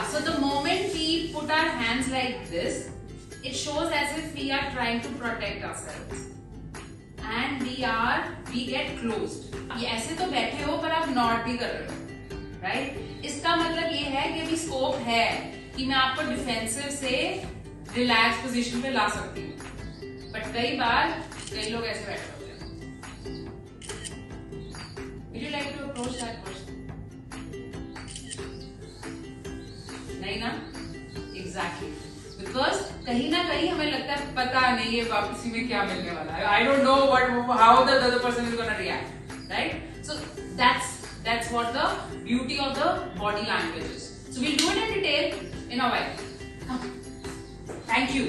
Yeah, so the moment we put our hands like this, it shows as if we are trying to protect ourselves. And we get closed. ये ऐसे तो बैठे हो पर आप not भी कर रहे हो, right? इसका मतलब ये है कि अभी स्कोप है कि मैं आपको डिफेंसिव से रिलैक्स पोजीशन पे ला सकती हूँ, बट कई लोग ऐसे बैठे होते हैं. Would you like to approach that person? नहीं ना? Exactly. Because कहीं ना कहीं हमें लगता है पता नहीं ये वापसी में क्या मिलने वाला है. I don't know how the other person is gonna react, right? So that's what the beauty of the body language is. So we'll do it in detail in a while. Thank you.